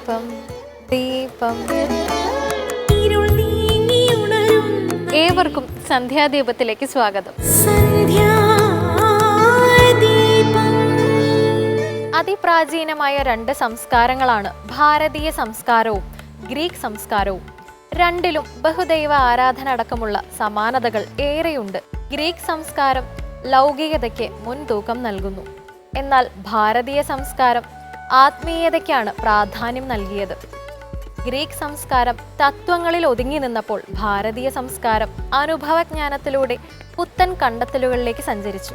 ദീപം ദീപം. ഏവർക്കും സന്ധ്യാദീപത്തിലേക്ക് സ്വാഗതം. അതിപ്രാചീനമായ രണ്ട് സംസ്കാരങ്ങളാണ് ഭാരതീയ സംസ്കാരവും ഗ്രീക്ക് സംസ്കാരവും. രണ്ടിലും ബഹുദൈവ ആരാധന അടക്കമുള്ള സമാനതകൾ ഏറെയുണ്ട്. ഗ്രീക്ക് സംസ്കാരം ലൗകികതയ്ക്ക് മുൻതൂക്കം നൽകുന്നു, എന്നാൽ ഭാരതീയ സംസ്കാരം ആത്മീയതയ്ക്കാണ് പ്രാധാന്യം നൽകിയത്. ഗ്രീക്ക് സംസ്കാരം തത്വങ്ങളിൽ ഒതുങ്ങി നിന്നപ്പോൾ ഭാരതീയ സംസ്കാരം അനുഭവജ്ഞാനത്തിലൂടെ പുത്തൻ കണ്ടെത്തലുകളിലേക്ക് സഞ്ചരിച്ചു.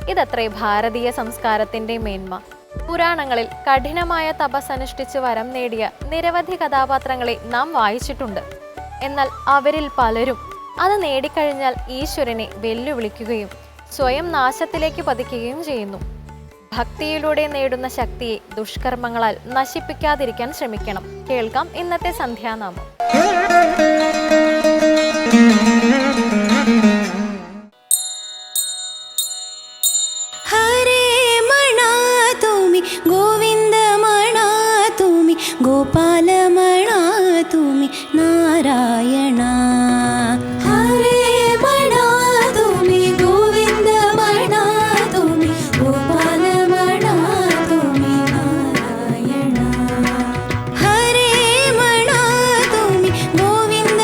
ഇതത്രേ ഭാരതീയ സംസ്കാരത്തിന്റെ മേന്മ. പുരാണങ്ങളിൽ കഠിനമായ തപസ്സനുഷ്ഠിച്ച് വരം നേടിയ നിരവധി കഥാപാത്രങ്ങളെ നാം വായിച്ചിട്ടുണ്ട്. എന്നാൽ അവരിൽ പലരും അത് നേടിക്കഴിഞ്ഞാൽ ഈശ്വരനെ വെല്ലുവിളിക്കുകയും സ്വയം നാശത്തിലേക്ക് പതിക്കുകയും ചെയ്യുന്നു. ഭക്തിയിലൂടെ നേടുന്ന ശക്തിയെ ദുഷ്കർമ്മങ്ങളാൽ നശിപ്പിക്കാതിരിക്കാൻ ശ്രമിക്കണം. കേൾക്കാം ഇന്നത്തെ സന്ധ്യാനാമം. ഹരേ മണാ തുമി ഗോവിന്ദ മണാ തുമി ഗോപാല മണാ തുമി നാരായണ. ഹരേ മണാ തുമി ഗോവിന്ദ മണാ തുമി ഗോപാല മണാ തുമി നാരായണ. ഹരേ മണാ തുമി Govinda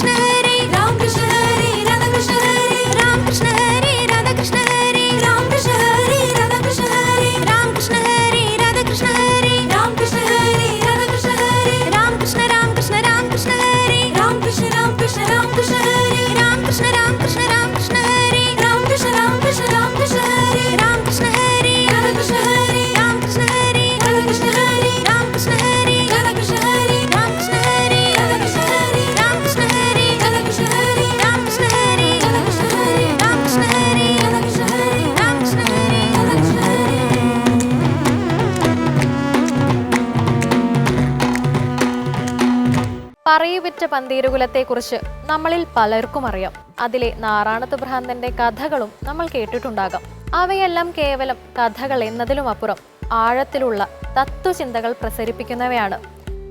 Krishna Hare Ram Krishna Hare Radha Krishna Hare Ram Krishna Hare Radha Krishna Hare Ram Krishna Hare Radha Krishna Hare Ram Krishna Hare Radha Krishna Hare Ram Krishna Hare Radha Krishna Hare Ram Krishna Ram Krishna Ram Krishna Hare Ram Krishna Ram Krishna Ram Krishna Hare Ram Krishna Ram Krishna Ram Krishna Hare Ram Krishna Ram Krishna Ram Krishna Hare Ram Krishna Hare Radha Krishna Hare Ram Krishna Hare Radha Krishna Hare Ram Krishna Hare Radha Krishna Hare Ram Krishna Hare Radha Krishna Hare Ram Krishna Hare Radha Krishna Hare Ram Krishna Hare Radha Krishna Hare Ram Krishna Hare Radha Krishna Hare Ram Krishna Hare Radha Krishna Hare. പറയിവിറ്റ പന്തീരുകുലത്തെക്കുറിച്ച് നമ്മളിൽ പലർക്കും അറിയാം. അതിലെ നാറാണത്ത് ഭ്രാന്തന്റെ കഥകളും നമ്മൾ കേട്ടിട്ടുണ്ടാകാം. അവയെല്ലാം കേവലം കഥകൾ എന്നതിലുമപ്പുറം ആഴത്തിലുള്ള തത്വചിന്തകൾ പ്രസരിപ്പിക്കുന്നവയാണ്.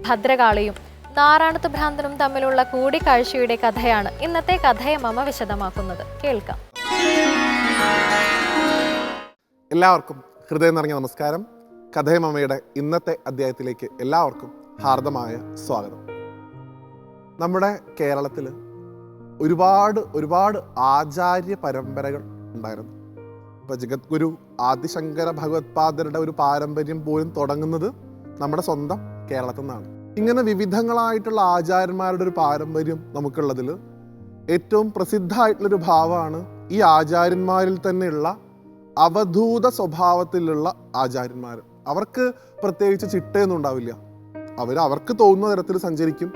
ഭദ്രകാളിയും നാറാണത്ത് ഭ്രാന്തനും തമ്മിലുള്ള കൂടിക്കാഴ്ചയുടെ കഥയാണ് ഇന്നത്തെ കഥയമമ വിശദമാക്കുന്നത്. കേൾക്കാം. എല്ലാവർക്കും ഹൃദയം നിറഞ്ഞ നമസ്കാരം. കഥയമമയുടെ ഇന്നത്തെ അധ്യായത്തിലേക്ക് എല്ലാവർക്കും ഹാർദമായ സ്വാഗതം. നമ്മുടെ കേരളത്തിൽ ഒരുപാട് ആചാര്യ പരമ്പരകൾ ഉണ്ടായിരുന്നു. ഇപ്പോൾ ജഗദ്ഗുരു ആദിശങ്കര ഭഗവത്പാദരുടെ ഒരു പാരമ്പര്യം പോലും തുടങ്ങുന്നത് നമ്മുടെ സ്വന്തം കേരളത്തിൽ നിന്നാണ്. ഇങ്ങനെ വിവിധങ്ങളായിട്ടുള്ള ആചാര്യന്മാരുടെ ഒരു പാരമ്പര്യം നമുക്കുള്ളതിൽ ഏറ്റവും പ്രസിദ്ധമായിട്ടുള്ളൊരു ഭാവമാണ് ഈ ആചാര്യന്മാരിൽ തന്നെയുള്ള അവധൂത സ്വഭാവത്തിലുള്ള ആചാര്യന്മാർ. അവർക്ക് പ്രത്യേകിച്ച് ചിട്ടയൊന്നും ഉണ്ടാവില്ല. അവർക്ക് തോന്നുന്ന തരത്തിൽ സഞ്ചരിക്കും,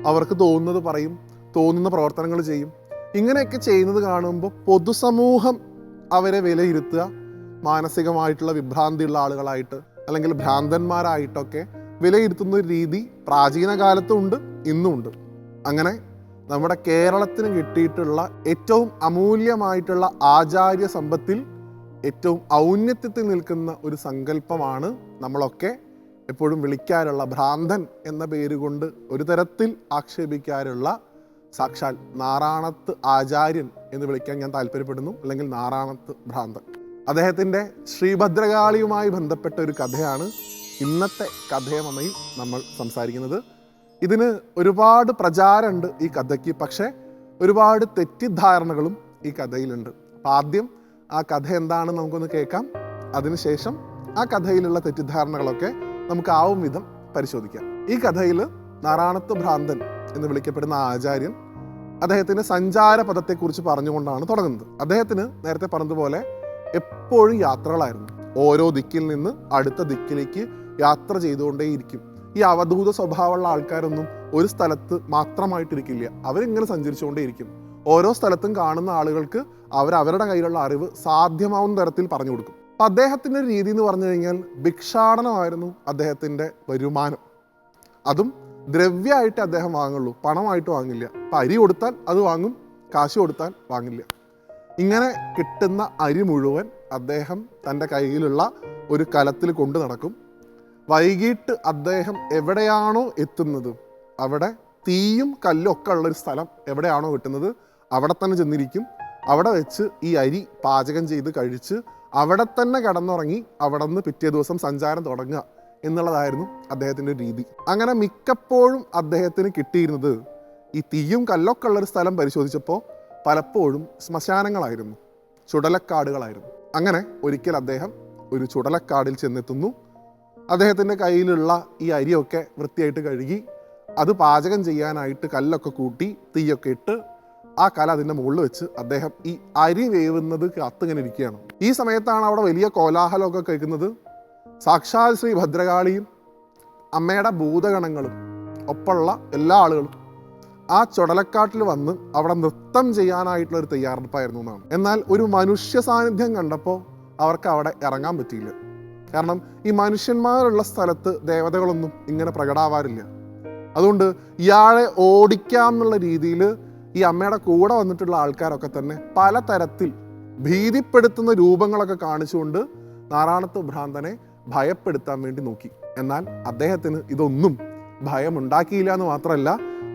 അവർക്ക് തോന്നുന്നത് പറയും, തോന്നുന്ന പ്രവർത്തനങ്ങൾ ചെയ്യും. ഇങ്ങനെയൊക്കെ ചെയ്യുന്നത് കാണുമ്പോൾ പൊതുസമൂഹം അവരെ വിലയിരുത്തുക മാനസികമായിട്ടുള്ള വിഭ്രാന്തിയുള്ള ആളുകളായിട്ട് അല്ലെങ്കിൽ ഭ്രാന്തന്മാരായിട്ടൊക്കെ വിലയിരുത്തുന്ന ഒരു രീതി പ്രാചീന കാലത്തും ഉണ്ട്, ഇന്നും ഉണ്ട്. അങ്ങനെ നമ്മുടെ കേരളത്തിന് കിട്ടിയിട്ടുള്ള ഏറ്റവും അമൂല്യമായിട്ടുള്ള ആചാര്യ സമ്പത്തിൽ ഏറ്റവും ഔന്നത്യത്തിൽ നിൽക്കുന്ന ഒരു സങ്കല്പമാണ് നമ്മളൊക്കെ എപ്പോഴും വിളിക്കാറുള്ള ഭ്രാന്തൻ എന്ന പേരുകൊണ്ട് ഒരു തരത്തിൽ ആക്ഷേപിക്കാറുള്ള സാക്ഷാൽ നാറാണത്ത് ആചാര്യൻ എന്ന് വിളിക്കാൻ ഞാൻ താല്പര്യപ്പെടുന്നു, അല്ലെങ്കിൽ നാറാണത്ത് ഭ്രാന്തൻ. അദ്ദേഹത്തിൻ്റെ ശ്രീഭദ്രകാളിയുമായി ബന്ധപ്പെട്ട ഒരു കഥയാണ് ഇന്നത്തെ കഥയമമയിൽ നമ്മൾ സംസാരിക്കുന്നത്. ഇതിന് ഒരുപാട് പ്രചാരമുണ്ട് ഈ കഥയ്ക്ക്, പക്ഷേ ഒരുപാട് തെറ്റിദ്ധാരണകളും ഈ കഥയിലുണ്ട്. അപ്പം ആദ്യം ആ കഥ എന്താണെന്ന് നമുക്കൊന്ന് കേൾക്കാം. അതിനുശേഷം ആ കഥയിലുള്ള തെറ്റിദ്ധാരണകളൊക്കെ നമുക്ക് ആവും വിധം പരിശോധിക്കാം. ഈ കഥയിൽ നാറാണത്ത് ഭ്രാന്തൻ എന്ന് വിളിക്കപ്പെടുന്ന ആചാര്യൻ അദ്ദേഹത്തിന് സഞ്ചാര പദത്തെക്കുറിച്ച് പറഞ്ഞുകൊണ്ടാണ് തുടങ്ങുന്നത്. അദ്ദേഹത്തിന് നേരത്തെ പറഞ്ഞതുപോലെ എപ്പോഴും യാത്രകളായിരുന്നു. ഓരോ ദിക്കിൽ നിന്ന് അടുത്ത ദിക്കിലേക്ക് യാത്ര ചെയ്തുകൊണ്ടേയിരിക്കും. ഈ അവധൂത സ്വഭാവമുള്ള ആൾക്കാരൊന്നും ഒരു സ്ഥലത്ത് മാത്രമായിട്ടിരിക്കില്ല, അവരിങ്ങനെ സഞ്ചരിച്ചുകൊണ്ടേയിരിക്കും. ഓരോ സ്ഥലത്തും കാണുന്ന ആളുകൾക്ക് അവരവരുടെ കയ്യിലുള്ള അറിവ് സാധ്യമാവുന്ന തരത്തിൽ പറഞ്ഞു കൊടുക്കും. അപ്പം അദ്ദേഹത്തിൻ്റെ ഒരു രീതി എന്ന് പറഞ്ഞു കഴിഞ്ഞാൽ ഭിക്ഷാടനമായിരുന്നു അദ്ദേഹത്തിൻ്റെ വരുമാനം. അതും ദ്രവ്യമായിട്ട് അദ്ദേഹം വാങ്ങുള്ളൂ, പണമായിട്ട് വാങ്ങില്ല. അപ്പം അരി കൊടുത്താൽ അത് വാങ്ങും, കാശ് കൊടുത്താൽ വാങ്ങില്ല. ഇങ്ങനെ കിട്ടുന്ന അരി മുഴുവൻ അദ്ദേഹം തൻ്റെ കയ്യിലുള്ള ഒരു കലത്തിൽ കൊണ്ടു നടക്കും. വൈകിട്ട് അദ്ദേഹം എവിടെയാണോ എത്തുന്നത്, അവിടെ തീയും കല്ലും ഒക്കെ ഉള്ളൊരു സ്ഥലം എവിടെയാണോ കിട്ടുന്നത് അവിടെ തന്നെ ചെന്നിരിക്കും. അവിടെ വെച്ച് ഈ അരി പാചകം ചെയ്ത് കഴിച്ച് അവിടെ തന്നെ കിടന്നുറങ്ങി അവിടെ നിന്ന് പിറ്റേ ദിവസം സഞ്ചാരം തുടങ്ങുക എന്നുള്ളതായിരുന്നു അദ്ദേഹത്തിൻ്റെ രീതി. അങ്ങനെ മിക്കപ്പോഴും അദ്ദേഹത്തിന് കിട്ടിയിരുന്നത് ഈ തീയും കല്ലൊക്കെ ഉള്ളൊരു സ്ഥലം പരിശോധിച്ചപ്പോൾ പലപ്പോഴും ശ്മശാനങ്ങളായിരുന്നു, ചുടലക്കാടുകളായിരുന്നു. അങ്ങനെ ഒരിക്കൽ അദ്ദേഹം ഒരു ചുടലക്കാടിൽ ചെന്നെത്തുന്നു. അദ്ദേഹത്തിൻ്റെ കയ്യിലുള്ള ഈ അരിയൊക്കെ വൃത്തിയായിട്ട് കഴുകി അത് പാചകം ചെയ്യാനായിട്ട് കല്ലൊക്കെ കൂട്ടി തീയൊക്കെ ഇട്ട് ആ കല അതിൻ്റെ മുകളിൽ വെച്ച് അദ്ദേഹം ഈ അരി വേവുന്നത് കാത്തിങ്ങനെ ഇരിക്കുകയാണ്. ഈ സമയത്താണ് അവിടെ വലിയ കോലാഹലമൊക്കെ കേൾക്കുന്നത്. സാക്ഷാൽ ശ്രീ ഭദ്രകാളിയും അമ്മയുടെ ഭൂതഗണങ്ങളും ഒപ്പമുള്ള എല്ലാ ആളുകളും ആ ചുടലക്കാട്ടിൽ വന്ന് അവിടെ നൃത്തം ചെയ്യാനായിട്ടുള്ളൊരു തയ്യാറെടുപ്പായിരുന്നു എന്നാണ്. എന്നാൽ ഒരു മനുഷ്യ സാന്നിധ്യം കണ്ടപ്പോൾ അവർക്ക് അവിടെ ഇറങ്ങാൻ പറ്റിയില്ല. കാരണം ഈ മനുഷ്യന്മാരുള്ള സ്ഥലത്ത് ദേവതകളൊന്നും ഇങ്ങനെ പ്രകടാവാറില്ല. അതുകൊണ്ട് ഇയാളെ ഓടിക്കാം എന്നുള്ള രീതിയിൽ ഈ അമ്മയുടെ കൂടെ വന്നിട്ടുള്ള ആൾക്കാരൊക്കെ തന്നെ പലതരത്തിൽ ഭീതിപ്പെടുത്തുന്ന രൂപങ്ങളൊക്കെ കാണിച്ചുകൊണ്ട് നാറാണത്ത് ഭ്രാന്തനെ ഭയപ്പെടുത്താൻ വേണ്ടി നോക്കി. എന്നാൽ അദ്ദേഹത്തിന് ഇതൊന്നും ഭയമുണ്ടാക്കിയില്ല എന്ന് മാത്രമല്ല,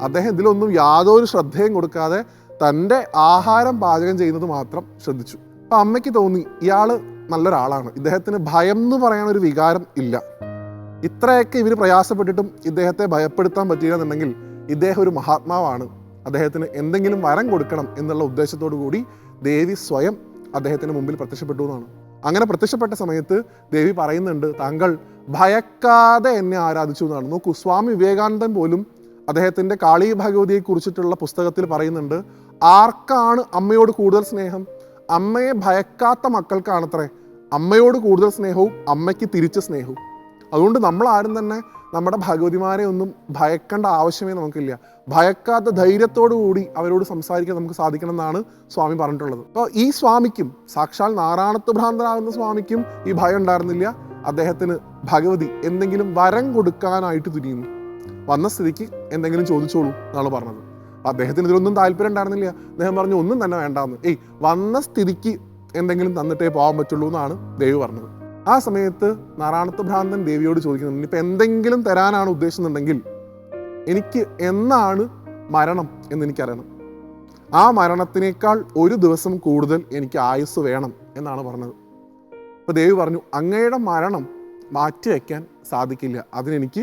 അദ്ദേഹം ഇതിലൊന്നും യാതൊരു ശ്രദ്ധയും കൊടുക്കാതെ തൻ്റെ ആഹാരം പാചകം ചെയ്യുന്നത് മാത്രം ശ്രദ്ധിച്ചു. അപ്പം അമ്മയ്ക്ക് തോന്നി ഇയാൾ നല്ലൊരാളാണ്, ഇദ്ദേഹത്തിന് ഭയം എന്ന് പറയാൻ ഒരു വികാരം ഇല്ല. ഇത്രയൊക്കെ ഇവർ പ്രയാസപ്പെട്ടിട്ടും ഇദ്ദേഹത്തെ ഭയപ്പെടുത്താൻ പറ്റിയില്ലെന്നുണ്ടെങ്കിൽ ഇദ്ദേഹം ഒരു മഹാത്മാവാണ്, അദ്ദേഹത്തിന് എന്തെങ്കിലും വരം കൊടുക്കണം എന്നുള്ള ഉദ്ദേശത്തോടു കൂടി ദേവി സ്വയം അദ്ദേഹത്തിന് മുമ്പിൽ പ്രത്യക്ഷപ്പെട്ടു എന്നാണ്. അങ്ങനെ പ്രത്യക്ഷപ്പെട്ട സമയത്ത് ദേവി പറയുന്നുണ്ട്, താങ്കൾ ഭയക്കാതെ എന്നെ ആരാധിച്ചു എന്നാണ്. നോക്കൂ, സ്വാമി വിവേകാനന്ദൻ പോലും അദ്ദേഹത്തിൻ്റെ കാളി ഭഗവതിയെ കുറിച്ചിട്ടുള്ള പുസ്തകത്തിൽ പറയുന്നുണ്ട്, ആർക്കാണ് അമ്മയോട് കൂടുതൽ സ്നേഹം? അമ്മയെ ഭയക്കാത്ത മക്കൾക്കാണത്രേ അമ്മയോട് കൂടുതൽ സ്നേഹവും അമ്മയ്ക്ക് തിരിച്ച് സ്നേഹവും. അതുകൊണ്ട് നമ്മൾ ആരും തന്നെ നമ്മുടെ ഭഗവതിമാരെ ഒന്നും ഭയക്കേണ്ട ആവശ്യമേ നമുക്കില്ല. ഭയക്കാത്ത ധൈര്യത്തോടു കൂടി അവരോട് സംസാരിക്കാൻ നമുക്ക് സാധിക്കണം എന്നാണ് സ്വാമി പറഞ്ഞിട്ടുള്ളത്. അപ്പോൾ ഈ സ്വാമിക്കും, സാക്ഷാൽ നാരായണത്വ ഭ്രാന്തനാകുന്ന സ്വാമിക്കും ഈ ഭയം ഉണ്ടായിരുന്നില്ല. അദ്ദേഹത്തിന് ഭഗവതി എന്തെങ്കിലും വരം കൊടുക്കാനായിട്ട് തുനിയുന്നു. വന്ന സ്ഥിതിക്ക് എന്തെങ്കിലും ചോദിച്ചോളൂ എന്നാണ് പറഞ്ഞത്. അദ്ദേഹത്തിന് ഇതിലൊന്നും താല്പര്യം ഉണ്ടായിരുന്നില്ല. അദ്ദേഹം പറഞ്ഞു, ഒന്നും തന്നെ വേണ്ടാന്ന്. വന്ന സ്ഥിതിക്ക് എന്തെങ്കിലും തന്നിട്ടേ പോകാൻ പറ്റുള്ളൂ എന്നാണ് ദേവി പറഞ്ഞത്. ആ സമയത്ത് നാരായണത്വ ഭ്രാന്തൻ ദേവിയോട് ചോദിക്കുന്നുണ്ട്, ഇപ്പം എന്തെങ്കിലും തരാനാണ് ഉദ്ദേശിക്കുന്നുണ്ടെങ്കിൽ എനിക്ക് എന്നാണ് മരണം എന്നെനിക്കറിയണം. ആ മരണത്തിനേക്കാൾ ഒരു ദിവസം കൂടുതൽ എനിക്ക് ആയുസ് വേണം എന്നാണ് പറഞ്ഞത്. അപ്പോൾ ദേവി പറഞ്ഞു, അങ്ങയുടെ മരണം മാറ്റിവെക്കാൻ സാധിക്കില്ല, അതിനെനിക്ക്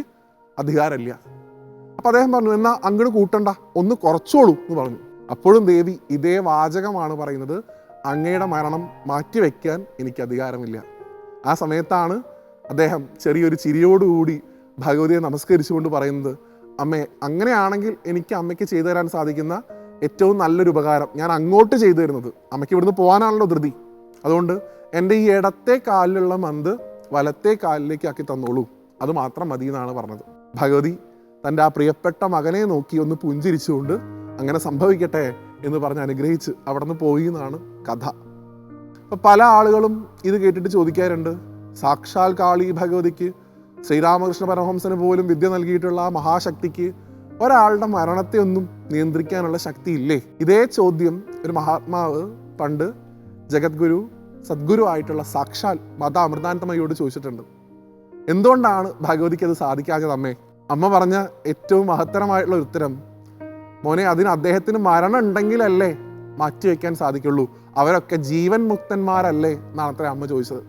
അധികാരമില്ല. അപ്പോൾ അദ്ദേഹം പറഞ്ഞു, എന്നാൽ അങ്ങോട്ട് കൂട്ടണ്ട, ഒന്ന് കുറച്ചോളൂ എന്ന് പറഞ്ഞു. അപ്പോഴും ദേവി ഇതേ വാചകമാണ് പറയുന്നത്, അങ്ങയുടെ മരണം മാറ്റിവെക്കാൻ എനിക്ക് അധികാരമില്ല. ആ സമയത്താണ് അദ്ദേഹം ചെറിയൊരു ചിരിയോടുകൂടി ഭഗവതിയെ നമസ്കരിച്ചുകൊണ്ട് പറയുന്നത്, അമ്മേ, അങ്ങനെയാണെങ്കിൽ എനിക്ക് അമ്മയ്ക്ക് ചെയ്തു തരാൻ സാധിക്കുന്ന ഏറ്റവും നല്ലൊരു ഉപകാരം ഞാൻ അങ്ങോട്ട് ചെയ്തു തരുന്നത്. അമ്മയ്ക്ക് ഇവിടുന്ന് പോകാനാണല്ലോ ധൃതി, അതുകൊണ്ട് എൻ്റെ ഈ ഇടത്തെ കാലിലുള്ള മന്ത് വലത്തെ കാലിലേക്ക് ആക്കി തന്നോളൂ, അത് മാത്രം മതി എന്നാണ് പറഞ്ഞത്. ഭഗവതി തൻ്റെ ആ പ്രിയപ്പെട്ട മകനെ നോക്കി ഒന്ന് പുഞ്ചിരിച്ചുകൊണ്ട് അങ്ങനെ സംഭവിക്കട്ടെ എന്ന് പറഞ്ഞ് അനുഗ്രഹിച്ച് അവിടെ നിന്ന് പോയി എന്നാണ് കഥ. അപ്പം പല ആളുകളും ഇത് കേട്ടിട്ട് ചോദിക്കാറുണ്ട്, സാക്ഷാൽ കാളി ഭഗവതിക്ക്, ശ്രീരാമകൃഷ്ണ പരമഹംസന് പോലും വിദ്യ നൽകിയിട്ടുള്ള ആ മഹാശക്തിക്ക് ഒരാളുടെ മരണത്തെ ഒന്നും നിയന്ത്രിക്കാനുള്ള ശക്തി ഇല്ലേ? ഇതേ ചോദ്യം ഒരു മഹാത്മാവ് പണ്ട് ജഗദ്ഗുരു, സദ്ഗുരു ആയിട്ടുള്ള സാക്ഷാൽ മാതാ അമൃതാനന്ദമയോട് ചോദിച്ചിട്ടുണ്ട്. എന്തുകൊണ്ടാണ് ഭഗവതിക്ക് അത് സാധിക്കാത്തത് അമ്മേ? അമ്മ പറഞ്ഞ ഏറ്റവും മഹത്തരമായിട്ടുള്ള ഉത്തരം, മോനെ, അതിന് അദ്ദേഹത്തിന് മരണം ഉണ്ടെങ്കിലല്ലേ മാറ്റിവെക്കാൻ സാധിക്കുള്ളൂ, അവരൊക്കെ ജീവൻ മുക്തന്മാരല്ലേ എന്നാണ് അത്ര അമ്മ ചോദിച്ചത്.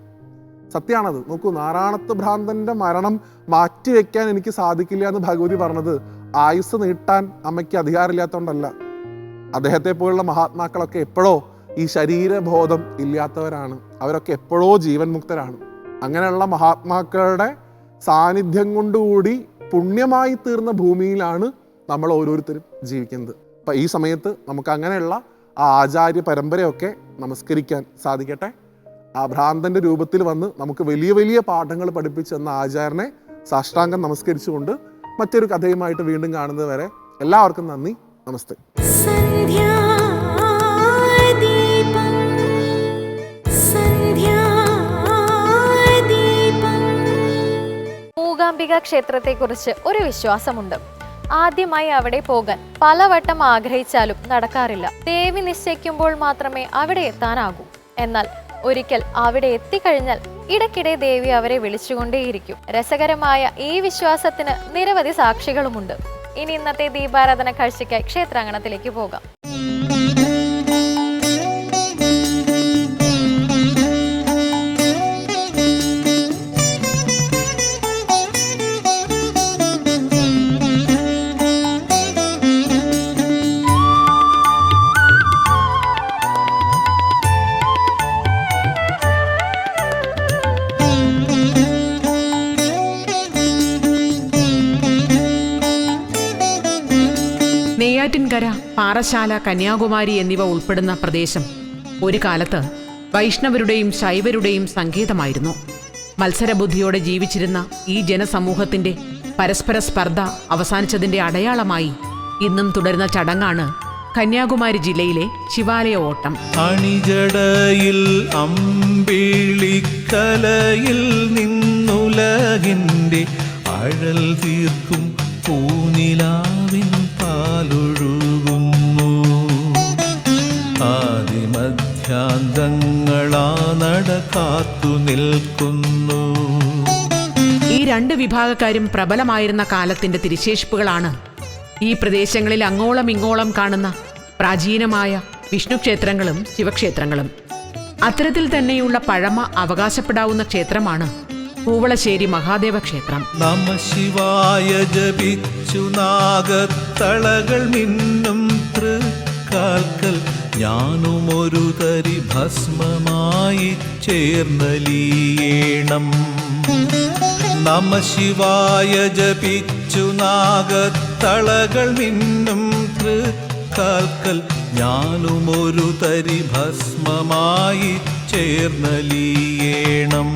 സത്യമാണത്. നോക്കൂ, നാരായണത്വ ഭ്രാന്തന്റെ മരണം മാറ്റിവെക്കാൻ എനിക്ക് സാധിക്കില്ല എന്ന് ഭഗവതി പറഞ്ഞത് ആയുസ് നീട്ടാൻ അമ്മയ്ക്ക് അധികാരമില്ലാത്തതുകൊണ്ടല്ല. അദ്ദേഹത്തെ പോലുള്ള മഹാത്മാക്കളൊക്കെ എപ്പോഴോ ഈ ശരീരബോധം ഇല്ലാത്തവരാണ്, അവരൊക്കെ എപ്പോഴോ ജീവൻ മുക്തരാണ്. അങ്ങനെയുള്ള മഹാത്മാക്കളുടെ സാന്നിധ്യം കൊണ്ടുകൂടി പുണ്യമായി തീർന്ന ഭൂമിയിലാണ് നമ്മൾ ഓരോരുത്തരും ജീവിക്കുന്നത്. അപ്പം ഈ സമയത്ത് നമുക്ക് അങ്ങനെയുള്ള ആ ആചാര്യ പരമ്പരയൊക്കെ നമസ്കരിക്കാൻ സാധിക്കട്ടെ. ആ ഭ്രാന്തൻ്റെ രൂപത്തിൽ വന്ന് നമുക്ക് വലിയ വലിയ പാഠങ്ങൾ പഠിപ്പിച്ചെന്ന ആചാര്യനെ സാഷ്ടാംഗം നമസ്കരിച്ചുകൊണ്ട് മറ്റൊരു കഥയുമായിട്ട് വീണ്ടും കാണുന്നത് വരെ എല്ലാവർക്കും നന്ദി, നമസ്തേ. മൂകാംബിക ക്ഷേത്രത്തെക്കുറിച്ച് ഒരു വിശ്വാസമുണ്ട്. ആദ്യമായി അവിടെ പോകാൻ പലവട്ടം ആഗ്രഹിച്ചാലും നടക്കാറില്ല. ദേവി നിശ്ചയിക്കുമ്പോൾ മാത്രമേ അവിടെ എത്താനാകൂ. എന്നാൽ ഒരിക്കൽ അവിടെ എത്തിക്കഴിഞ്ഞാൽ ഇടയ്ക്കിടെ ദേവി അവരെ വിളിച്ചുകൊണ്ടേയിരിക്കും. രസകരമായ ഈ വിശ്വാസത്തിന് നിരവധി സാക്ഷികളുമുണ്ട്. ഇനി ഇന്നത്തെ ദീപാരാധന കാഴ്ചയ്ക്കായി ക്ഷേത്രാങ്കണത്തിലേക്ക് പോകാം. നെയ്യാറ്റിൻകര, പാറശാല, കന്യാകുമാരി എന്നിവ ഉൾപ്പെടുന്ന പ്രദേശം ഒരു കാലത്ത് വൈഷ്ണവരുടെയും ശൈവരുടെയും സങ്കേതമായിരുന്നു. മത്സരബുദ്ധിയോടെ ജീവിച്ചിരുന്ന ഈ ജനസമൂഹത്തിന്റെ പരസ്പര സ്പർദ്ധ അവസാനിച്ചതിന്റെ അടയാളമായി ഇന്നും തുടരുന്ന ചടങ്ങാണ് കന്യാകുമാരി ജില്ലയിലെ ശിവാലയ ഓട്ടം. അണിജടയിൽ അമ്പിളിക്കലയിൽ നിന്നുലകിൻ്റെ അഴൽ തീർക്കും പൂനിലാവിൻ പാലൊഴുകുന്നു. ആദിമധ്യാന്തങ്ങളാ നട കാത്തു നിൽക്കുന്നു. ഈ രണ്ട് വിഭാഗക്കാരും പ്രബലമായിരുന്ന കാലത്തിന്റെ തിരിശേഷിപ്പുകളാണ് ഈ പ്രദേശങ്ങളിൽ അങ്ങോളം ഇങ്ങോളം കാണുന്ന പ്രാചീനമായ വിഷ്ണു ക്ഷേത്രങ്ങളും ശിവക്ഷേത്രങ്ങളും. അത്തരത്തിൽ തന്നെയുള്ള പഴമ അവകാശപ്പെടാവുന്ന ക്ഷേത്രമാണ് പൂവളശ്ശേരി മഹാദേവ ക്ഷേത്രം. നമഃ ശിവായ ജപിച്ചു നാഗത്തളകൾ മിന്നും ഭസ്മമായി ചേർന്നലിയേണം. നമഃശിവായ ജപിച്ചു നാഗത്തളകൾ മിന്നും തൃക്കാൽക്കൽ ഞാനുമൊരു തരി ഭസ്മമായി ചേർന്നലിയേണം.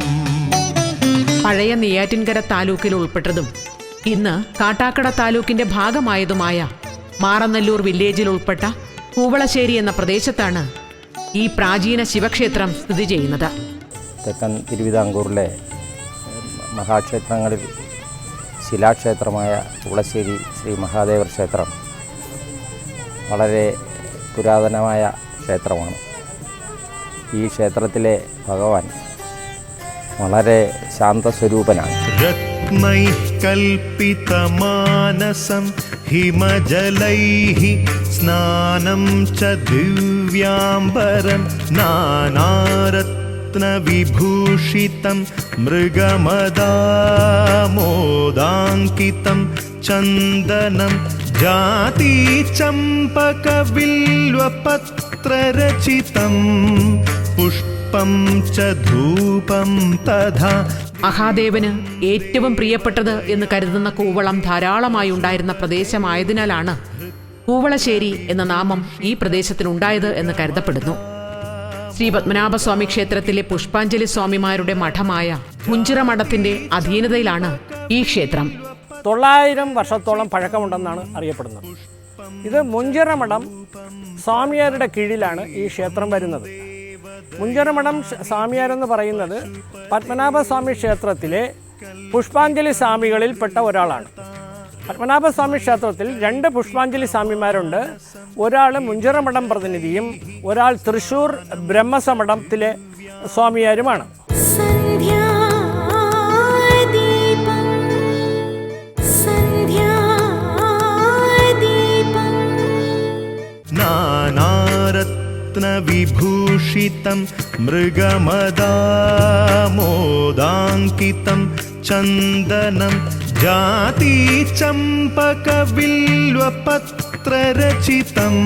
പഴയ നെയ്യാറ്റിൻകര താലൂക്കിൽ ഉൾപ്പെട്ടതും ഇന്ന് കാട്ടാക്കട താലൂക്കിന്റെ ഭാഗമായതുമായ മാറനല്ലൂർ വില്ലേജിൽ ഉൾപ്പെട്ട കൂവളശ്ശേരി എന്ന പ്രദേശത്താണ് ഈ പ്രാചീന ശിവക്ഷേത്രം സ്ഥിതി ചെയ്യുന്നത്. തെക്കൻ തിരുവിതാംകൂറിലെ മഹാക്ഷേത്രങ്ങളിൽ ശിലാക്ഷേത്രമായ കൂവളശ്ശേരി ശ്രീ മഹാദേവർ ക്ഷേത്രം വളരെ പുരാതനമായ ക്ഷേത്രമാണ്. ഈ ക്ഷേത്രത്തിലെ ഭഗവാൻ വളരെ ശാന്തസ്വരൂപനാണ്. രത്നൈഃ കൽപ്പിതമാനസം ഹിമജലൈഃ സ്നാനം ച ദിവ്യാംബരം നാനാരത്നവിഭൂഷിതം മൃഗമദാമോദാങ്കിതം ചന്ദനം ജാതീചമ്പകവില്വപത്രരചിതം പുഷ്പം ച ധൂപം തഥാ. മഹാദേവന് ഏറ്റവും പ്രിയപ്പെട്ടത് എന്ന് കരുതുന്ന കൂവളം ധാരാളമായി ഉണ്ടായിരുന്ന പ്രദേശമായതിനാലാണ് കൂവളശ്ശേരി എന്ന നാമം ഈ പ്രദേശത്തിനുണ്ടായത് എന്ന് കരുതപ്പെടുന്നു. ശ്രീ പത്മനാഭസ്വാമി ക്ഷേത്രത്തിലെ പുഷ്പാഞ്ജലി സ്വാമിമാരുടെ മഠമായ മുഞ്ചിറ മഠത്തിന്റെ അധീനതയിലാണ് ഈ ക്ഷേത്രം. 900 വർഷത്തോളം പഴക്കമുണ്ടെന്നാണ് അറിയപ്പെടുന്നത്. ഇത് മുഞ്ചിറ മഠം സ്വാമിയാരുടെ കീഴിലാണ് ഈ ക്ഷേത്രം വരുന്നത്. മുഞ്ചിറ മഠം സ്വാമിയാരെന്ന് പറയുന്നത് പത്മനാഭസ്വാമി ക്ഷേത്രത്തിലെ പുഷ്പാഞ്ജലി സ്വാമികളിൽപ്പെട്ട ഒരാളാണ്. പത്മനാഭസ്വാമി ക്ഷേത്രത്തിൽ 2 പുഷ്പാഞ്ജലി സ്വാമിമാരുണ്ട്. ഒരാൾ മുഞ്ചിറ മഠം പ്രതിനിധിയും ഒരാൾ തൃശ്ശൂർ ബ്രഹ്മസമഠത്തിലെ സ്വാമിയാരുമാണ്. വിഭൂഷിതം മൃഗമദാമോദാങ്കിതം ചന്ദനം ജാതീചമ്പകവില്വപത്രരചിതം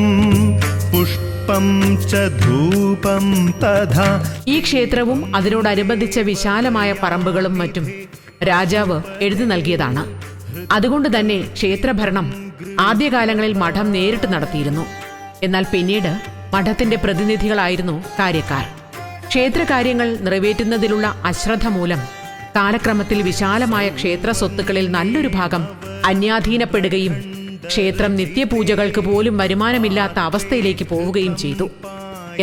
പുഷ്പം ച ധൂപം തഥാ. ഈ ക്ഷേത്രവും അതിനോടനുബന്ധിച്ച വിശാലമായ പറമ്പുകളും മറ്റും രാജാവ് എഴുതി നൽകിയതാണ്. അതുകൊണ്ട് തന്നെ ക്ഷേത്രഭരണം ആദ്യകാലങ്ങളിൽ മഠം നേരിട്ട് നടത്തിയിരുന്നു. എന്നാൽ പിന്നീട് മഠത്തിന്റെ പ്രതിനിധികളായിരുന്നു കാര്യക്കാർ. ക്ഷേത്രകാര്യങ്ങൾ നിറവേറ്റുന്നതിലുള്ള അശ്രദ്ധ മൂലം കാലക്രമത്തിൽ വിശാലമായ ക്ഷേത്ര സ്വത്തുക്കളിൽ നല്ലൊരു ഭാഗം അന്യാധീനപ്പെടുകയും ക്ഷേത്രം നിത്യപൂജകൾക്ക് പോലും വരുമാനമില്ലാത്ത അവസ്ഥയിലേക്ക് പോവുകയും ചെയ്തു.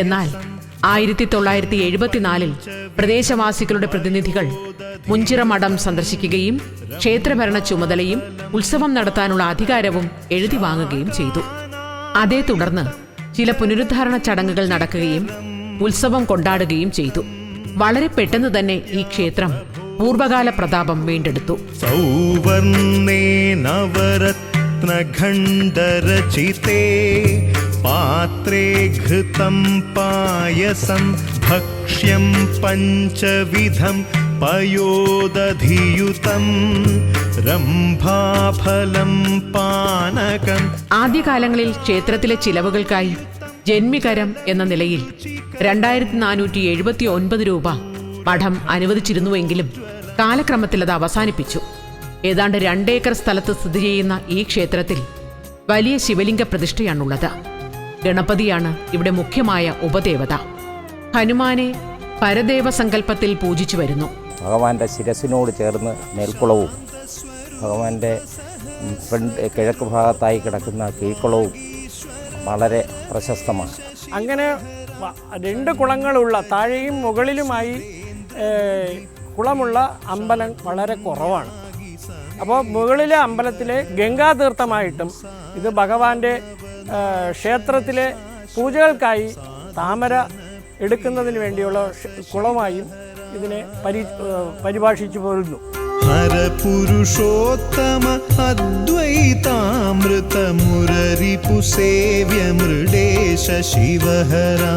എന്നാൽ 1974 പ്രദേശവാസികളുടെ പ്രതിനിധികൾ മുഞ്ചിറ മഠം സന്ദർശിക്കുകയും ക്ഷേത്രഭരണ ചുമതലയും ഉത്സവം നടത്താനുള്ള അധികാരവും എഴുതി വാങ്ങുകയും ചെയ്തു. അതേ തുടർന്ന് ചില പുനരുദ്ധാരണ ചടങ്ങുകൾ നടക്കുകയും ഉത്സവം കൊണ്ടാടുകയും ചെയ്തു. വളരെ പെട്ടെന്ന് തന്നെ ഈ ക്ഷേത്രം പൂർവകാല പ്രതാപം വീണ്ടെടുത്തു. സൗവർണേ നവരത്നഖണ്ഡരചിതേ പാത്രേ ഘൃതം പായസം ഭക്ഷ്യം പഞ്ചവിധം പയോദധിയുതം രംഭാഫലം പാനകം. ആദ്യകാലങ്ങളിൽ ക്ഷേത്രത്തിലെ ചിലവുകൾക്കായി ജന്മികരം എന്ന നിലയിൽ 2479 രൂപ മഠം അനുവദിച്ചിരുന്നുവെങ്കിലും കാലക്രമത്തിൽ അത് അവസാനിപ്പിച്ചു. ഏതാണ്ട് 2 ഏക്കർ സ്ഥലത്ത് സ്ഥിതി ചെയ്യുന്ന ഈ ക്ഷേത്രത്തിൽ വലിയ ശിവലിംഗ പ്രതിഷ്ഠയാണുള്ളത്. ഗണപതിയാണ് ഇവിടെ മുഖ്യമായ ഉപദേവത. ഹനുമാനെ പരദേവ സങ്കല്പത്തിൽ പൂജിച്ചു വരുന്നു. ഭഗവാന്റെ ശിരസിനോട് ചേർന്ന് മേൽക്കുളവും ഭഗവാന്റെ കിഴക്ക് ഭാഗത്തായി കിടക്കുന്ന കീഴ്ക്കുളവും വളരെ പ്രശസ്തമാണ്. അങ്ങനെ 2 കുളങ്ങളുള്ള താഴെയും മുകളിലുമായി കുളമുള്ള അമ്പലം വളരെ കുറവാണ്. അപ്പോൾ മുകളിലെ അമ്പലത്തിലെ ഗംഗാതീർത്ഥമായിട്ടും ഇത് ഭഗവാന്റെ ക്ഷേത്രത്തിലെ പൂജകൾക്കായി താമര എടുക്കുന്നതിന് വേണ്ടിയുള്ള കുളമായും ഇതിനെ പരിഭാഷിച്ചു പോരുന്നു. ഹരപുരുഷോത്തമ അദ്വൈതാമൃത മുരരിപു സേവ്യ മൃഡേശ ശിവഹരാ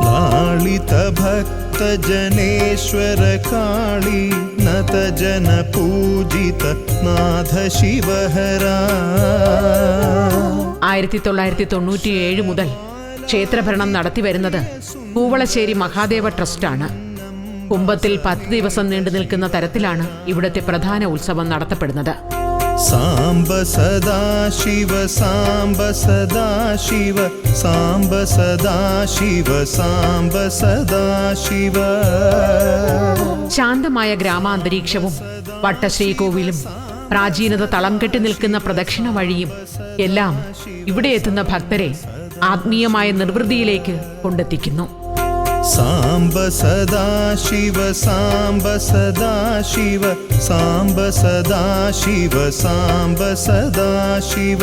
ലാളിത ഭക്ത ജനേശ്വര കാളി നത ജന പൂജിത നാഥ ശിവഹരാ. 1997 മുതൽ ക്ഷേത്രഭരണം നടത്തിവരുന്നത് കൂവളശ്ശേരി മഹാദേവ ട്രസ്റ്റാണ്. കുംഭത്തിൽ 10 ദിവസം നീണ്ടു നിൽക്കുന്ന തരത്തിലാണ് ഇവിടുത്തെ പ്രധാന ഉത്സവം നടത്തപ്പെടുന്നത്. സാംബ സദാശിവ സാംബ സദാശിവ സാംബ സദാശിവ സാംബ സദാശിവ. ശാന്തമായ ഗ്രാമാന്തരീക്ഷവും വട്ടശ്രീകോവിലും പ്രാചീനത തളം കെട്ടി നിൽക്കുന്ന പ്രദക്ഷിണ വഴിയും എല്ലാം ഇവിടെ എത്തുന്ന ഭക്തരെ ആത്മീയമായ നിർവൃതിയിലേക്ക് കൊണ്ടെത്തിക്കുന്നു. സാംബ സദാശിവ സാംബ സദാശിവ സാംബ സദാശിവ സാംബ സദാശിവ.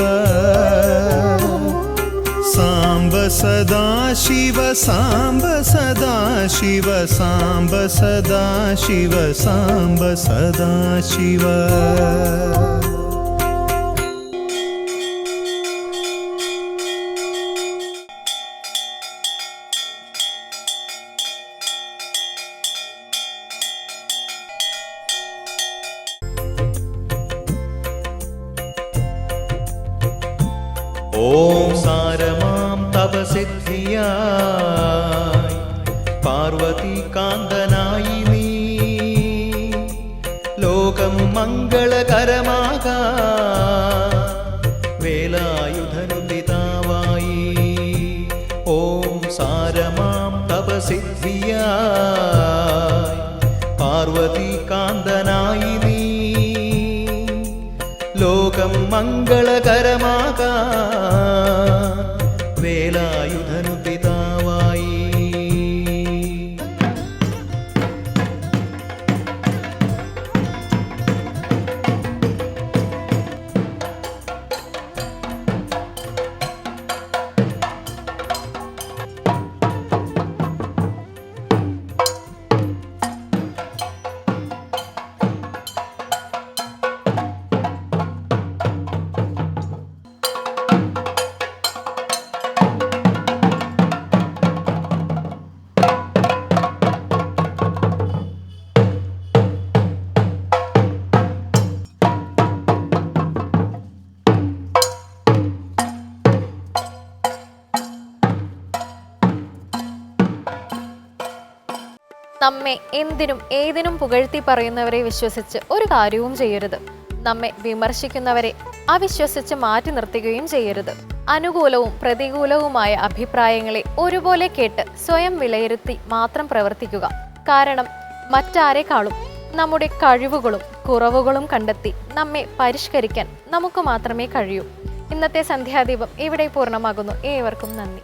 സാംബ സദാശിവ സാംബ സദാശിവ സാംബ സദാശിവ സാംബ സദാശിവ. ഓം സാരമാം തപസിദ്ധിയായി പാർവതി കാന്തനായി നീ ലോകം മംഗളകരമാകാ വേലായുധനുദിതാവായി. ഓം സാരമാം തപസിദ്ധിയായി പാർവതി കാന്തനായി നീ ലോകം മംഗളകരമാകാ വേലായുധനുദിതാവായി. നമ്മെ എന്തിനും ഏതിനും പുകഴ്ത്തി പറയുന്നവരെ വിശ്വസിച്ച് ഒരു കാര്യവും ചെയ്യരുത്. നമ്മെ വിമർശിക്കുന്നവരെ അവിശ്വസിച്ച് മാറ്റി നിർത്തുകയും ചെയ്യരുത്. അനുകൂലവും പ്രതികൂലവുമായ അഭിപ്രായങ്ങളെ ഒരുപോലെ കേട്ട് സ്വയം വിലയിരുത്തി മാത്രം പ്രവർത്തിക്കുക. കാരണം മറ്റാരെക്കാളും നമ്മുടെ കഴിവുകളും കുറവുകളും കണ്ടെത്തി നമ്മെ പരിഷ്കരിക്കാൻ നമുക്ക് മാത്രമേ കഴിയൂ. ഇന്നത്തെ സന്ധ്യാദീപം ഇവിടെ പൂർണ്ണമാകുന്നു. ഏവർക്കും നന്ദി.